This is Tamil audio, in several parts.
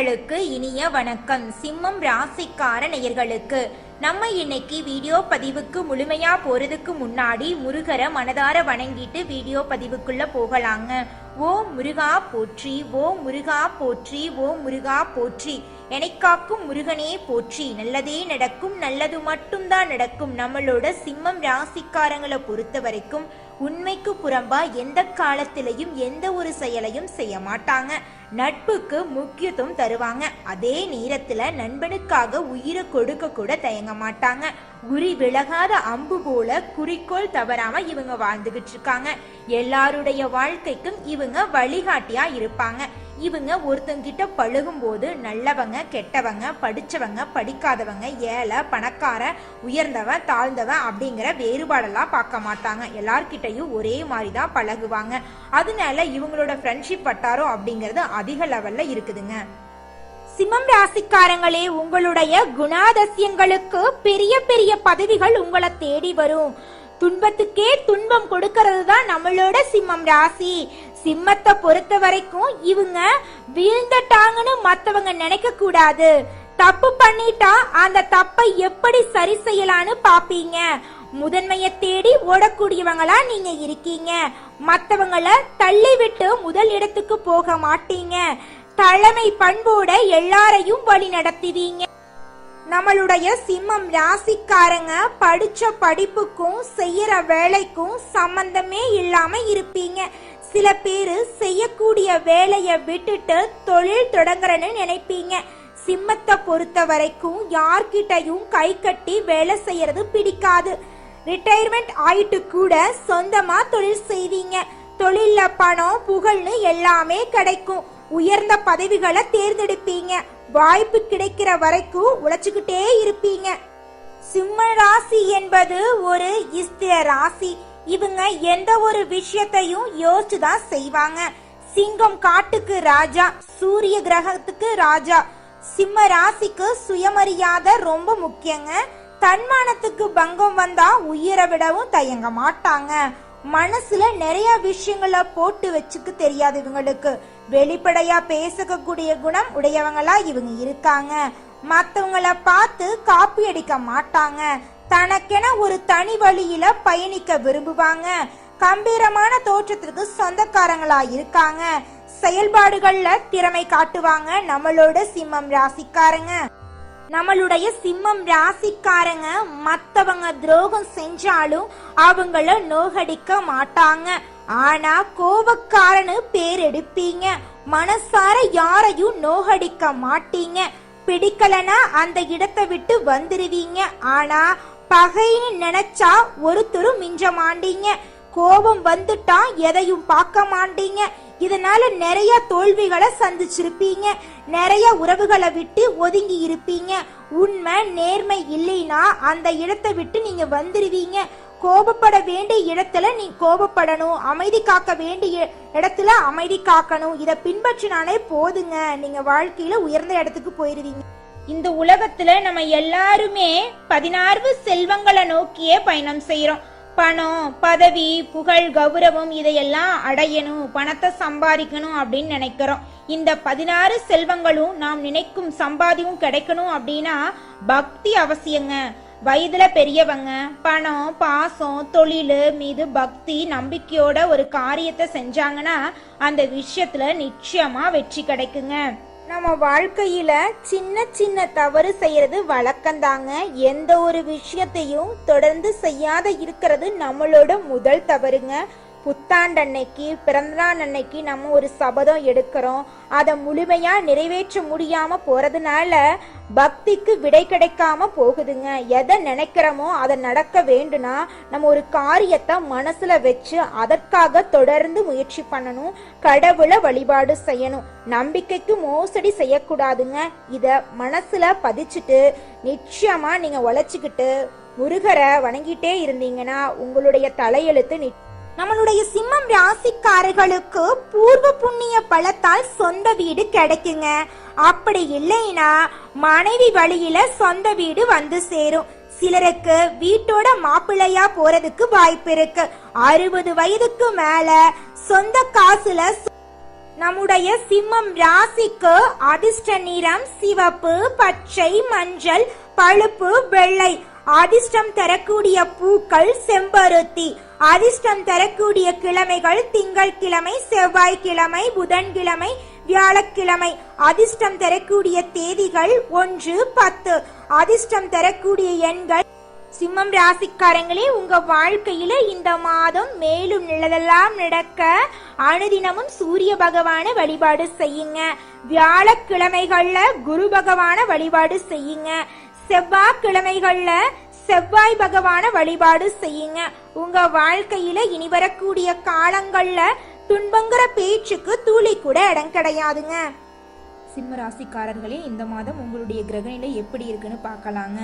நேயர்களுக்கு இனிய வணக்கம். சிம்மம் ராசிக்கார நேயர்களுக்கு நம்ம இன்னைக்கு வீடியோ பதிவுக்கு முழுமையா போறதுக்கு முன்னாடி முருகரை மனதார வணங்கிட்டு வீடியோ பதிவுக்குள்ள போகலாங்க. ஓம் முருகா போற்றி, ஓம் முருகா போற்றி, ஓம் முருகா போற்றி. எனக்காக்கும் முருகனே போற்றி. நல்லதே நடக்கும், நல்லது மட்டும்தான் நடக்கும். நம்மளோட சிம்மம் ராசிக்காரங்களை பொறுத்த வரைக்கும் உண்மைக்கு புறம்பா எந்த காலத்திலையும் எந்த ஒரு செயலையும் செய்ய மாட்டாங்க. நட்புக்கு முக்கியத்துவம் தருவாங்க. அதே நேரத்துல நண்பனுக்காக உயிரை கொடுக்க கூட தயங்க மாட்டாங்க. குறி விலகாத அம்பு போல குறிக்கோள் தவறாம இவங்க வாழ்ந்துகிட்டு இருக்காங்க. எல்லாருடைய வாழ்க்கைக்கும் இவங்க வழிகாட்டியா இருப்பாங்க. இவங்க ஒருத்தங்கிட்ட பழகும் போது நல்லவங்க கெட்டவங்க, படிச்சவங்க படிக்காதவங்க, ஏழை பணக்கார, உயர்ந்தவன் தாழ்ந்தவன் அப்படிங்கிற வேறுபாடெல்லாம் பார்க்க மாட்டாங்க. எல்லார்கிட்டையும் ஒரே மாதிரி தான் பழகுவாங்க. அதனால இவங்களோட ஃப்ரெண்ட்ஷிப் வட்டாரம் அப்படிங்கிறது அதிக லெவல்ல இருக்குதுங்க. சிம்மம் ராசிக்காரங்களே, உங்களுடைய குணாதிசயங்களுக்கு பெரிய பெரிய பதவிகள் உங்களை தேடி வரும். துன்பத்துக்கே துன்பம் கொடுக்கறது தான் நம்மளோட சிம்மம் ராசி. சிம்மத்தை பொறுத்த வரைக்கும் இவங்க வீழ்ந்துட்டாங்கன்னு மத்தவங்க நினைக்க கூடாது. தப்பு பண்ணிட்டா அந்த தப்பை எப்படி சரி செய்யலான்னு பாப்பீங்க. முதன்மையை தேடி ஓடக்கூடியவங்களா நீங்க இருக்கீங்க. மத்தவங்களை தள்ளி விட்டு முதல் இடத்துக்கு போக மாட்டீங்க. தலைமை பண்போட எல்லாரையும் வழி நடத்துவீங்க. நம்மளுடைய சிம்மம் ராசிக்காரங்க படிச்ச படிப்புக்கும் செய்யற வேலைக்கும் சம்பந்தமே இல்லாம இருப்பீங்க. சில பேரு செய்யக்கூடிய வேலையை விட்டுட்டு தொழில் தொடங்குறன்னு நினைப்பீங்க. சிம்மத்தை பொறுத்த வரைக்கும் யார்கிட்டையும் கை கட்டி வேலை செய்யறது பிடிக்காது. ரிட்டையர்மெண்ட் ஆயிட்டு கூட சொந்தமா தொழில் செய்வீங்க. தொழில்ல பணம் புகழ்னு எல்லாமே கிடைக்கும். உயர்ந்த பதவிகளை தேர்ந்தெடுப்பீங்க. வாய்ப்பு கிடைக்கிற வரைக்கும் உழைச்சுக்கிட்டே இருப்பீங்க. சிம்ம ராசி என்பது ஒரு ஸ்திர ராசி. இவங்க எந்த ஒரு விஷயத்தையும் யோசிச்சுதான் செய்வாங்க. சிங்கம் காட்டுக்கு ராஜா, சூரிய கிரகத்துக்கு ராஜா. சிம்ம ராசிக்கு சுயமரியாதை ரொம்ப முக்கியங்க. தன்மானத்துக்கு பங்கம் வந்தா உயிரை விடவும் தயங்க மாட்டாங்க. மனசுல நிறைய விஷயங்களை போட்டு வச்சுக்க தெரியாது இவங்களுக்கு. வெளிப்படையா பேசக்கூடிய குணம் உடையவங்களா இவங்க இருக்காங்க. மத்தவங்களை பார்த்து காப்பி அடிக்க மாட்டாங்க. தனக்கென ஒரு தனி வழியில பயணிக்க விரும்புவாங்க. கம்பீரமான தோற்றத்திற்கு சொந்தக்காரங்களா இருக்காங்க. செயல்பாடுகள்ல திறமை காட்டுவாங்க நம்மளோட சிம்மம் ராசிக்காரங்க. நம்மளுடைய சிம்மம் ராசிக்காரங்க மத்தவங்க துரோகம் செஞ்சாலும் அவங்கள நோகடிக்க மாட்டாங்க. ஆனா கோபக்காரன்னு பேர் எடுப்பீங்க. மனசார யாரையும் நோகடிக்க மாட்டீங்க. பிடிக்கலனா அந்த இடத்தை விட்டு வந்துருவீங்க. ஆனா பகைன்னு நினைச்சா ஒருத்தரும் மிஞ்ச மாட்டீங்க. கோபம் வந்துட்டா எதையும் பார்க்க மாட்டீங்க. இதனால நிறைய தோல்விகளை சந்திச்சிருப்பீங்க. நிறைய உறவுகளை விட்டு ஒதுங்கி இருப்பீங்க. உண்மை நேர்மை இல்லைன்னா அந்த இடத்தை விட்டு நீங்க வந்துருவீங்க. கோபப்பட வேண்டிய இடத்துல நீ கோபப்படணும். அமைதி காக்க வேண்டிய இடத்துல அமைதி காக்கணும். இத பின்பற்றினாலே போதுங்க, நீங்க வாழ்க்கையில உயர்ந்த இடத்துக்கு போயிருவீங்க. இந்த உலகத்துல நம்ம எல்லாருமே 16 செல்வங்களை நோக்கியே பயணம் செய்யறோம். பணம், பதவி, புகழ், கௌரவம் இதையெல்லாம் அடையணும், பணத்தை சம்பாதிக்கணும் அப்படின்னு நினைக்கிறோம். இந்த 16 செல்வங்களும் நாம் நினைக்கும் சம்பாதியும் கிடைக்கணும் அப்படின்னா பக்தி அவசியங்க. வயதுல பெரியவங்க பணம், பாசம், தொழில் மீது பக்தி நம்பிக்கையோட ஒரு காரியத்தை செஞ்சாங்கன்னா அந்த விஷயத்துல நிச்சயமா வெற்றி கிடைக்குங்க. நம்ம வாழ்க்கையில சின்ன சின்ன தவறு செய்யறது வழக்கம்தாங்க. எந்த ஒரு விஷயத்தையும் தொடர்ந்து செய்யாத இருக்கிறது நம்மளோட முதல் தவறுங்க. புத்தாண்டன்னைக்கு, பிறந்தநாள் அன்னைக்கு நம்ம ஒரு சபதம் எடுக்கிறோம். அதை முழுமையா நிறைவேற்ற முடியாம போறதுனால பக்திக்கு விடை கிடைக்காம போகுதுங்க. எதை நினைக்கிறோமோ அதை நடக்க வேண்டும்னா நம்ம ஒரு காரியத்தை மனசுல வச்சு அதற்காக தொடர்ந்து முயற்சி பண்ணணும். கடவுளை வழிபாடு செய்யணும். நம்பிக்கைக்கு மோசடி செய்யக்கூடாதுங்க. இத மனசுல பதிச்சுட்டு நிச்சயமா நீங்க உழைச்சுக்கிட்டு முருகரை வணங்கிட்டே இருந்தீங்கன்னா உங்களுடைய தலையெழுத்து. நம்மளுடைய சிம்மம் ராசிக்காரர்களுக்கு பூர்வ புண்ணிய பலத்தால் சொந்த வீடு கிடைக்குங்க. அப்படி இல்லைன்னா மனைவி வழியில சொந்த வீடு வந்து சேரும். சிலருக்கு வீட்டோட மாப்பிள்ளையா போறதுக்கு வாய்ப்பு இருக்கு. 60 வயதுக்கு மேல சொந்த காசுல நம்முடைய சிம்மம் ராசிக்கு அதிர்ஷ்ட நிறம் சிவப்பு, பச்சை, மஞ்சள், பழுப்பு, வெள்ளை. அதிர்ஷ்டம் தரக்கூடிய பூக்கள் செம்பருத்தி. அதிர்ஷ்டம் தரக்கூடிய கிழமைகள் திங்கட்கிழமை, செவ்வாய்க்கிழமை, புதன்கிழமை, வியாழக்கிழமை. அதிர்ஷ்டம் தரக்கூடிய தேதிகள் 1, 10. அதிர்ஷ்டம் தரக்கூடிய எண்கள். சிம்மம் ராசிக்காரங்களே, உங்க வாழ்க்கையில இந்த மாதம் மேலும் நல்லதெல்லாம் நடக்க அனுதினமும் சூரிய பகவான வழிபாடு செய்யுங்க. வியாழக்கிழமைகள்ல குரு பகவான வழிபாடு செய்யுங்க. செவ்வாய்க்கிழமைகள்ல செவ்வாய் பகவான வழிபாடு செய்யுங்க. உங்க வாழ்க்கையில இனி வரக்கூடிய காலங்கள்ல துன்பங்கிற பேச்சுக்கு துளி கூட இடம் கிடையாதுங்க. சிம்ம ராசிக்காரர்களே, இந்த மாதம் உங்களுடைய கிரகநிலை எப்படி இருக்குன்னு பார்க்கலாங்க.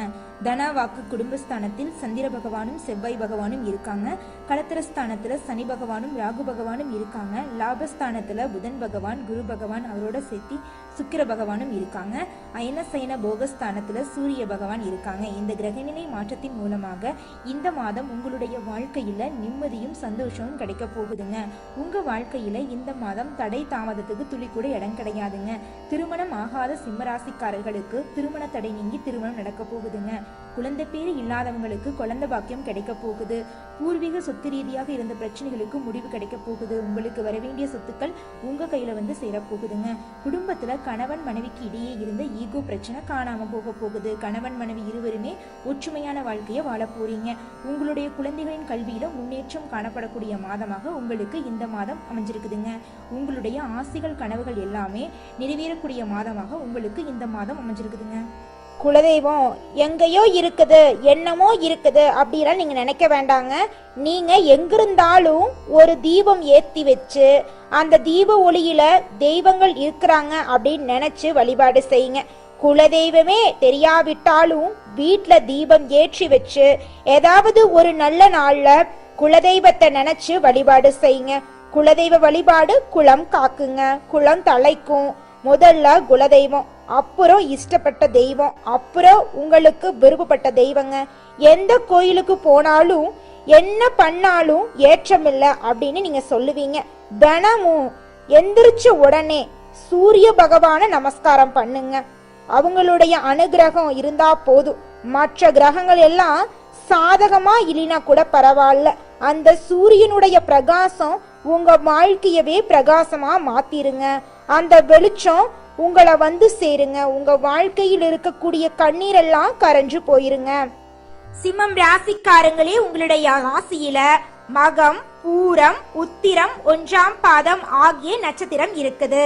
தன வாக்கு குடும்பஸ்தானத்தில் சந்திர பகவானும் செவ்வாய் பகவானும் இருக்காங்க. களத்திரஸ்தானத்துல சனி பகவானும் ராகு பகவானும் இருக்காங்க. லாபஸ்தானத்துல புதன் பகவான், குரு பகவான் அவரோட சேர்த்தி சுக்கிர பகவானும் இருக்காங்க. அயனசயன போகஸ்தானத்துல சூரிய பகவான் இருக்காங்க. இந்த கிரகநிலை மாற்றத்தின் மூலமாக இந்த மாதம் உங்களுடைய வாழ்க்கையில நிம்மதியும் சந்தோஷமும் கிடைக்க போகுதுங்க. உங்க வாழ்க்கையில இந்த மாதம் தடை தாமதத்துக்கு துளி கூட இடம் கிடையாதுங்க. திருமணம் ஆகாத சிம்மராசிக்காரர்களுக்கு திருமண தடை நீங்கி திருமணம் நடக்க போகுதுங்க. குழந்தை பேரு இல்லாதவங்களுக்கு குழந்தை பாக்கியம் கிடைக்க போகுது. பூர்வீக சொத்து ரீதியாக இருந்த பிரச்சனைகளுக்கு முடிவு கிடைக்க போகுது. உங்களுக்கு வரவேண்டிய சொத்துக்கள் உங்க கையில வந்து சேரப்போகுதுங்க. குடும்பத்துல கணவன் மனைவிக்கு இடையே இருந்த ஈகோ பிரச்சனை காணாம போக போகுது. கணவன் மனைவி இருவருமே ஒற்றுமையான வாழ்க்கையை வாழ போறீங்க. உங்களுடைய குழந்தைகளின் கல்வியில முன்னேற்றம் காணப்படக்கூடிய மாதமாக உங்களுக்கு இந்த மாதம் அமைஞ்சிருக்குதுங்க. உங்களுடைய ஆசைகள் கனவுகள் எல்லாமே நிறைவேறக்கூடிய மாதமாக உங்களுக்கு இந்த மாதம் அமைஞ்சிருக்குதுங்க. குலதெய்வம் எங்கேயோ இருக்குது, என்னமோ இருக்குது அப்படிலாம் நீங்க நினைக்க வேண்டாங்க. நீங்க எங்கிருந்தாலும் ஒரு தீபம் ஏத்தி வச்சு அந்த தீப ஒளியில தெய்வங்கள் இருக்கிறாங்க அப்படின்னு நினைச்சு வழிபாடு செய்யுங்க. குலதெய்வமே தெரியாவிட்டாலும் வீட்டுல தீபம் ஏற்றி வச்சு ஏதாவது ஒரு நல்ல நாள்ல குலதெய்வத்தை நினைச்சு வழிபாடு செய்யுங்க. குலதெய்வ வழிபாடு குலம் காக்குங்க, குலம் தலைக்கும். முதல்ல குலதெய்வம், அப்புறம் இஷ்டப்பட்ட தெய்வம், அப்புறம் உங்களுக்கு விருப்பப்பட்ட தெய்வங்க. எந்த கோயிலுக்கு போனாலும் என்ன பண்ணாலும் ஏற்றம் இல்லை அப்படின்னு நீங்க சொல்லுவீங்க. தினமும் எந்திரிச்ச உடனே சூரிய பகவான நமஸ்காரம் பண்ணுங்க. அவங்களுடைய அனுகிரகம் இருந்தா போதும். மற்ற கிரகங்கள் எல்லாம் சாதகமா இல்லைனா கூட பரவாயில்ல, அந்த சூரியனுடைய பிரகாசம் உங்க வாழ்க்கையவே பிரகாசமா மாத்திருங்க. அந்த வெளிச்சம் உங்களை வந்து சேருங்க. உங்க வாழ்க்கையில் இருக்கக்கூடிய கண்ணீர் எல்லாம் கரைஞ்சு போயிருங்க. சிம்மம் ராசிக்காரங்களே, உங்களுடைய ராசியில மகம், பூரம், உத்திரம், 1ஆம் பாதம் ஆகிய நட்சத்திரம் இருக்குது.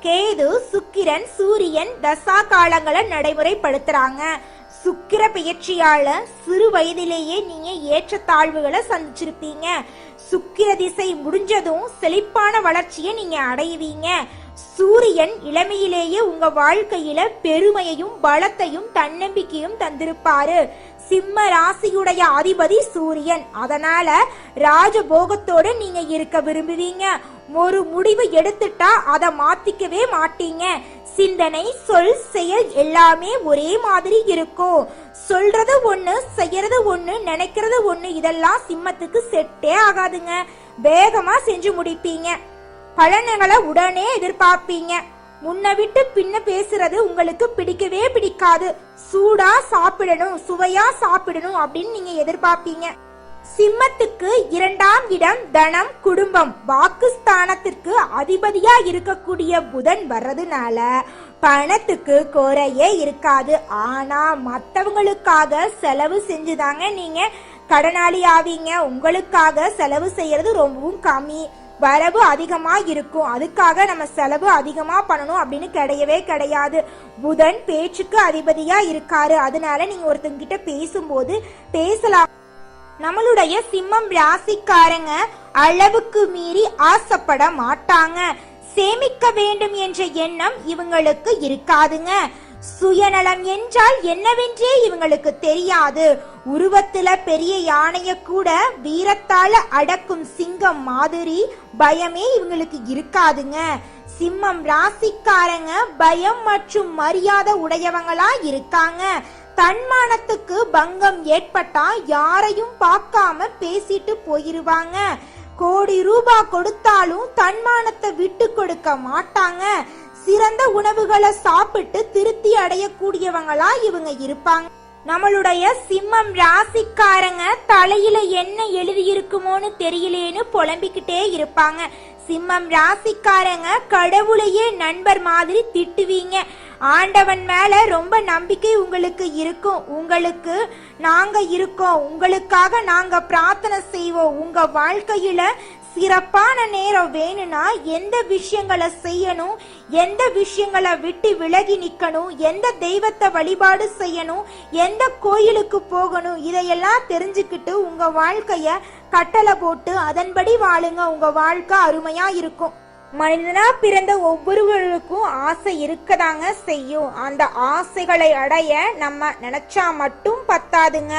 கேது, சுக்கிரன், சூரியன் தசா காலங்களை நடைமுறைப்படுத்துறாங்க. சுக்கிர பெயர்ச்சியால சிறு வயதிலேயே நீங்க ஏற்றத்தாழ்வுகளை சந்திச்சிருப்பீங்க. சுக்கிர திசை முடிஞ்சதும் செழிப்பான வளர்ச்சியை நீங்க அடைவீங்க. சூரியன் இளமையிலேயே உங்க வாழ்க்கையில பெருமையையும் பலத்தையும் தன்னம்பிக்கையும் தந்திருப்பாரு. சிம்ம ராசியுடைய அதிபதி சூரியன். அதனால ராஜபோகத்தோட நீங்க இருக்க விரும்புவீங்க. ஒரு முடிவு எடுத்துட்டா அதை மாத்திக்கவே மாட்டீங்க. சிந்தனை, சொல், செயல் எல்லாமே ஒரே மாதிரி இருக்கும். சொல்றது ஒண்ணு, செய்யறது ஒண்ணு, நினைக்கிறது ஒண்ணு. இதெல்லாம் சிம்மத்துக்கு செட்டே ஆகாதுங்க. வேகமா செஞ்சு முடிப்பீங்க. பலன்களை உடனே எதிர்பார்ப்பீங்க. முன்ன விட்டு பின்ன பேசுறது உங்களுக்கு பிடிக்கவே பிடிக்காது. சூடா சாப்பிடணும், சுவையா சாப்பிடணும் அப்படின்னு நீங்க எதிர்பார்ப்பீங்க. சிம்மத்துக்கு 2ஆம் இடம் தனம், குடும்பம், வாக்குஸ்தானத்திற்கு அதிபதியா இருக்கக்கூடிய புதன் வர்றதுனால பணத்துக்கு குறையே இருக்காது. ஆனா மத்தவங்களுக்காக செலவு செஞ்சுதாங்க நீங்க கடனாளி ஆவீங்க. உங்களுக்காக செலவு செய்யறது ரொம்பவும் கம்மி. வரவு அதிகமா இருக்கும். அதுக்காக நம்ம செலவு அதிகமா பண்ணணும் அப்படின்னு கிடையவே கிடையாது. புதன் பேச்சுக்கு அதிபதியா இருக்காரு. அதனால நீங்க ஒருத்தங்கிட்ட பேசும்போது பேசலாம். நம்மளுடைய சிம்மம் ராசிக்காரங்க அளவுக்கு மீறி ஆசைப்பட மாட்டாங்க. சேமிக்க வேண்டும் என்ற எண்ணம் இவங்களுக்கு இருக்காதுங்க. சுயநலம் என்றால் என்னவென்றே இவங்களுக்கு தெரியாது. உருவத்துல பெரிய யானைய கூட வீரத்தால அடக்கும் சிங்கம் மாதிரி பயமே இவங்களுக்கு இருக்காதுங்க. சிம்மம் ராசிக்காரங்க பயம் மற்றும் மரியாதை உடையவங்களா இருக்காங்க. தன்மானத்துக்கு பங்கம் ஏற்பட்டா யாரையும் பார்க்காம பேசிட்டு போயிருவாங்க. கோடி ரூபாய் கொடுத்தாலும் தன்மானத்தை விட்டு கொடுக்க மாட்டாங்க. சிறந்த உணவுகளை சாப்பிட்டு திருப்தி அடையக்கூடியவங்களா இவங்க இருப்பாங்க. நம்மளுடைய சிம்மம் ராசிக்காரங்க தலையில என்ன எழுதி இருக்குமோன்னு தெரியலேன்னு புலம்பிக்கிட்டே இருப்பாங்க. சிம்மம் ராசிக்காரங்க கடவுளையே நண்பர் மாதிரி திட்டுவீங்க. ஆண்டவன் மேல ரொம்ப நம்பிக்கை உங்களுக்கு இருக்கும். உங்களுக்கு நாங்க இருக்கோம், உங்களுக்காக நாங்க பிரார்த்தனை செய்வோம். உங்க வாழ்க்கையில சிறப்பான நேரம் வேணும்னா எந்த விஷயங்களை செய்யணும், எந்த விஷயங்களை விட்டு விலகி நிக்கணும், எந்த தெய்வத்தை வழிபாடு செய்யணும், எந்த கோயிலுக்கு போகணும், இதையெல்லாம் தெரிஞ்சுக்கிட்டு உங்க வாழ்க்கைய கட்டளை போட்டு அதன்படி வாழுங்க. உங்க வாழ்க்கை அருமையா இருக்கும். மனிதனா பிறந்த ஒவ்வொருவருக்கும் ஆசை இருக்கதாங்க செய்யும். அந்த ஆசைகளை அடைய நம்ம நினைச்சா மட்டும் பத்தாதுங்க.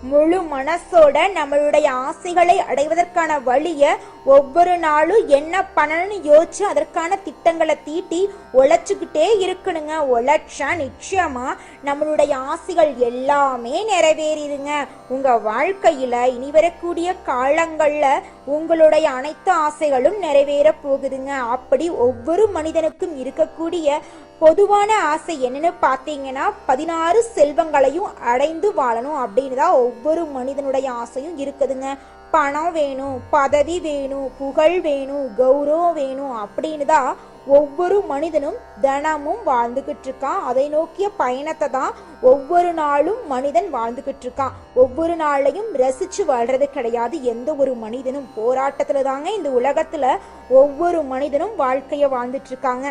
முழு மனசோட நம்மளுடைய ஆசைகளை அடைவதற்கான வழிய ஒவ்வொரு நாளும் என்ன பண்ணணும்னு யோசிச்சு அதற்கான திட்டங்களை தீட்டி உழைச்சுக்கிட்டே இருக்கணுங்க. உழைச்சா நிச்சயமா நம்மளுடைய ஆசைகள் எல்லாமே நிறைவேறிடுங்க. உங்க வாழ்க்கையில இனி வரக்கூடிய காலங்கள்ல உங்களுடைய அனைத்து ஆசைகளும் நிறைவேற போகுதுங்க. அப்படி ஒவ்வொரு மனிதனுக்கும் இருக்கக்கூடிய பொதுவான ஆசை என்னன்னு பார்த்தீங்கன்னா 16 செல்வங்களையும் அடைந்து வாழணும் அப்படின்னு தான் ஒவ்வொரு மனிதனுடைய ஆசையும் இருக்குதுங்க. பணம் வேணும், பதவி வேணும், புகழ் வேணும், கௌரவம் வேணும் அப்படின்னு தான் ஒவ்வொரு மனிதனும் தினமும் வாழ்ந்துகிட்டு இருக்கான். அதை நோக்கிய பயணத்தை தான் ஒவ்வொரு நாளும் மனிதன் வாழ்ந்துகிட்டு இருக்கான். ஒவ்வொரு நாளையும் ரசிச்சு வாழ்றது கிடையாது. எந்த ஒரு மனிதனும் போராட்டத்துல தாங்க இந்த உலகத்துல ஒவ்வொரு மனிதனும் வாழ்க்கைய வாழ்ந்துட்டு இருக்காங்க.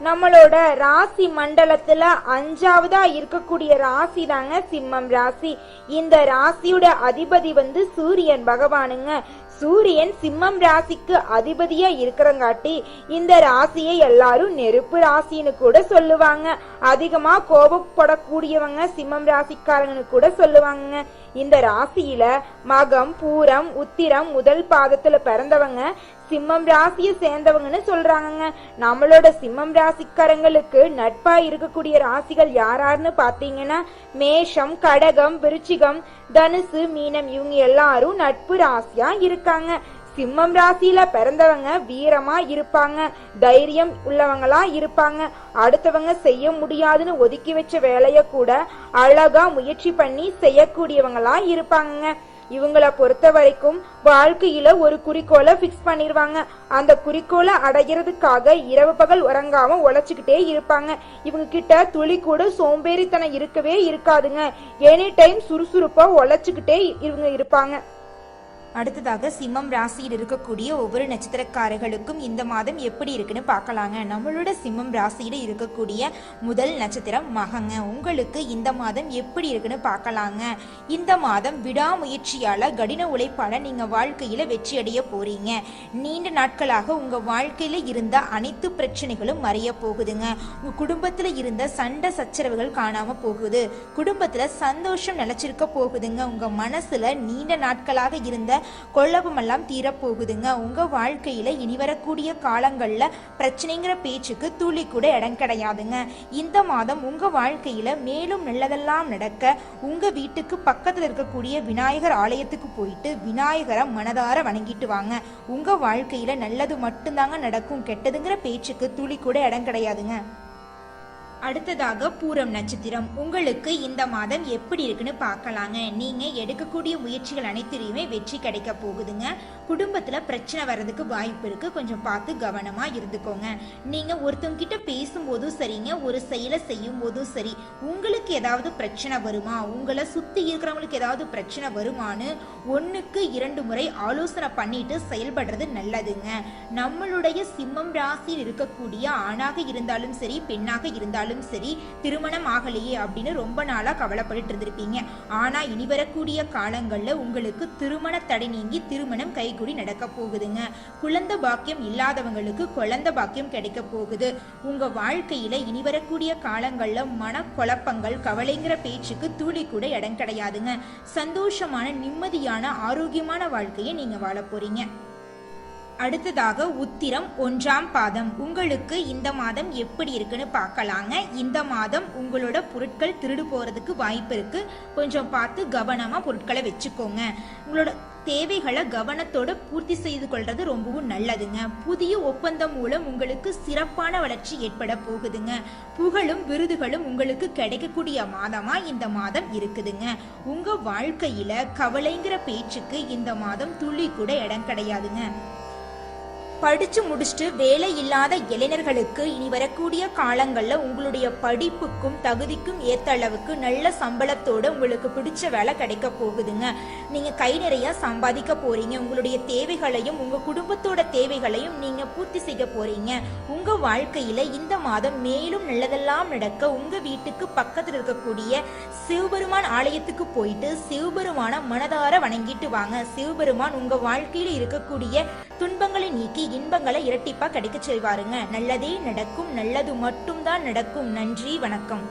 நம்மளோட ராசி மண்டலத்துல 5ஆவதா இருக்கக்கூடிய ராசி தாங்க சிம்மம் ராசி. இந்த ராசியோட அதிபதி சூரியன் பகவானுங்க. சூரியன் சிம்மம் ராசிக்கு அதிபதியா இருக்கிறங்காட்டி இந்த ராசியை எல்லாரும் நெருப்பு ராசின்னு கூட சொல்லுவாங்க. அதிகமா கோபப்படக்கூடியவங்க சிம்மம் ராசிக்காரங்கன்னு கூட சொல்லுவாங்க. இந்த ராசியில மகம், பூரம், உத்திரம் முதல் பாதத்துல பிறந்தவங்க சிம்மம் ராசியை சேர்ந்தவங்கன்னு சொல்றாங்க. நம்மளோட சிம்மம் ராசிக்காரங்களுக்கு நட்பா இருக்கக்கூடிய ராசிகள் யாராருன்னு பாத்தீங்கன்னா மேஷம், கடகம், விருச்சிகம், தனுசு, மீனம் இவங்க எல்லாரும் நட்பு ராசியா இருக்காங்க. சிம்மம் ராசியில பிறந்தவங்க வீரமா இருப்பாங்க, தைரியம் உள்ளவங்களா இருப்பாங்க. அடுத்தவங்க செய்ய முடியாதுன்னு ஒதுக்கி வச்ச வேலைய கூட அழகா முயற்சி பண்ணி செய்யக்கூடியவங்களா இருப்பாங்க. இவங்கள பொறுத்த வரைக்கும் வாழ்க்கையில ஒரு குறிக்கோளை பிக்ஸ் பண்ணிருவாங்க. அந்த குறிக்கோளை அடைகிறதுக்காக இரவு பகல் உறங்காம உழைச்சுக்கிட்டே இருப்பாங்க. இவங்க கிட்ட துளி கூட சோம்பேறித்தனம் இருக்கவே இருக்காதுங்க. எனி டைம் சுறுசுறுப்பா உழைச்சுக்கிட்டே இவங்க இருப்பாங்க. அடுத்ததாக சிம்மம் ராசியில் இருக்கக்கூடிய ஒவ்வொரு நட்சத்திரக்காரர்களுக்கும் இந்த மாதம் எப்படி இருக்குன்னு பார்க்கலாங்க. நம்மளோட சிம்மம் ராசியில இருக்கக்கூடிய முதல் நட்சத்திரம் மகங்க. உங்களுக்கு இந்த மாதம் எப்படி இருக்குன்னு பார்க்கலாங்க. இந்த மாதம் விடாமுயற்சியால கடின உழைப்பால நீங்க வாழ்க்கையில வெற்றி அடைய போறீங்க. நீண்ட நாட்களாக உங்க வாழ்க்கையில இருந்த அனைத்து பிரச்சனைகளும் மறைய போகுதுங்க. உங்க குடும்பத்துல இருந்த சண்டை சச்சரவுகள் காணாம போகுது. குடும்பத்துல சந்தோஷம் நிலைச்சிருக்க போகுதுங்க. உங்க மனசுல நீண்ட நாட்களாக இருந்த கொள்ளப்பமெல்லாம் தீரப்போகுதுங்க. உங்க வாழ்க்கையில இனி வரக்கூடிய காலங்கள்ல பிரச்சனைங்கிற பேச்சுக்கு துளி கூட இடம் கிடையாதுங்க. இந்த மாதம் உங்க வாழ்க்கையில மேலும் நல்லதெல்லாம் நடக்க உங்க வீட்டுக்கு பக்கத்துல இருக்கக்கூடிய விநாயகர் ஆலயத்துக்கு போயிட்டு விநாயகரை மனதார வணங்கிட்டு வாங்க. உங்க வாழ்க்கையில நல்லது மட்டும்தாங்க நடக்கும். கெட்டதுங்கிற பேச்சுக்கு துளி கூட இடம் கிடையாதுங்க. அடுத்ததாக பூரம் நட்சத்திரம். உங்களுக்கு இந்த மாதம் எப்படி இருக்குன்னு பார்க்கலாங்க. நீங்க எடுக்கக்கூடிய முயற்சிகள் அனைத்திலையுமே வெற்றி கிடைக்க போகுதுங்க. குடும்பத்துல பிரச்சனை வர்றதுக்கு வாய்ப்பு இருக்கு. கொஞ்சம் பார்த்து கவனமா இருந்துக்கோங்க. நீங்க ஒருத்தவங்க கிட்ட பேசும்போதும் சரிங்க, ஒரு செயலை செய்யும் போதும் சரி, உங்களுக்கு ஏதாவது பிரச்சனை வருமா, உங்களை சுத்தி இருக்கிறவங்களுக்கு ஏதாவது பிரச்சனை வருமானு 1க்கு 2 முறை ஆலோசனை பண்ணிட்டு செயல்படுறது நல்லதுங்க. நம்மளுடைய சிம்மம் ராசியில் இருக்கக்கூடிய ஆணாக இருந்தாலும் சரி, பெண்ணாக இருந்தாலும் சரி, திருமணம் ஆகலையே அப்படின்னு ரொம்ப நாளா கவலைப்பட்டு இருந்திருப்பீங்க. ஆனா இனி வரக்கூடிய காலங்கள்ல உங்களுக்கு திருமண தடை நீங்கி திருமணம் கைகூடி நடக்க போகுதுங்க. குழந்தை பாக்கியம் இல்லாதவங்களுக்கு குழந்தை பாக்கியம் கிடைக்க போகுது. உங்க வாழ்க்கையில இனி வரக்கூடிய காலங்கள்ல மனக்குழப்பங்கள், கவலைங்கிற பேச்சுக்கு துளி கூட இடம் கிடையாதுங்க. சந்தோஷமான, நிம்மதியான, ஆரோக்கியமான வாழ்க்கையை நீங்க வாழ போறீங்க. அடுத்ததாக உத்திரம் 1ஆம் பாதம். உங்களுக்கு இந்த மாதம் எப்படி இருக்குன்னு பார்க்கலாங்க. இந்த மாதம் உங்களோட பொருட்கள் திருடு போறதுக்கு வாய்ப்பு இருக்கு. கொஞ்சம் பார்த்து கவனமா பொருட்களை வச்சுக்கோங்க. உங்களோட தேவைகளை கவனத்தோட பூர்த்தி செய்து கொள்றது ரொம்பவும் நல்லதுங்க. புதிய ஒப்பந்தம் மூலம் உங்களுக்கு சிறப்பான வளர்ச்சி ஏற்பட போகுதுங்க. புகழும் விருதுகளும் உங்களுக்கு கிடைக்கக்கூடிய மாதமா இந்த மாதம் இருக்குதுங்க. உங்க வாழ்க்கையில கவலைங்கிற பேச்சுக்கு இந்த மாதம் துளி கூட இடம் கிடையாதுங்க. படிச்சு முடிச்சுட்டு வேலை இல்லாத இளைஞர்களுக்கு இனி வரக்கூடிய காலங்கள்ல உங்களுடைய படிப்புக்கும் தகுதிக்கும் ஏத்த அளவுக்கு நல்ல சம்பளத்தோட உங்களுக்கு பிடிச்ச வேலை கிடைக்க போகுதுங்க. நீங்க கை நிறைய சம்பாதிக்க போறீங்க. உங்களுடைய தேவைகளையும் உங்க குடும்பத்தோட தேவைகளையும் நீங்க பூர்த்தி செய்ய போறீங்க. உங்க வாழ்க்கையில இந்த மாதம் மேலும் நல்லதெல்லாம் நடக்க உங்க வீட்டுக்கு பக்கத்தில் இருக்கக்கூடிய சிவபெருமான் ஆலயத்துக்கு போயிட்டு சிவபெருமான மனதார வணங்கிட்டு வாங்க. சிவபெருமான் உங்க வாழ்க்கையில இருக்கக்கூடிய துன்பங்களை நீக்கி இன்பங்களை இரட்டிப்பா கிடைக்க செய்வாருங்க. நல்லதே நடக்கும். நல்லது மட்டும்தான் நடக்கும். நன்றி, வணக்கம்.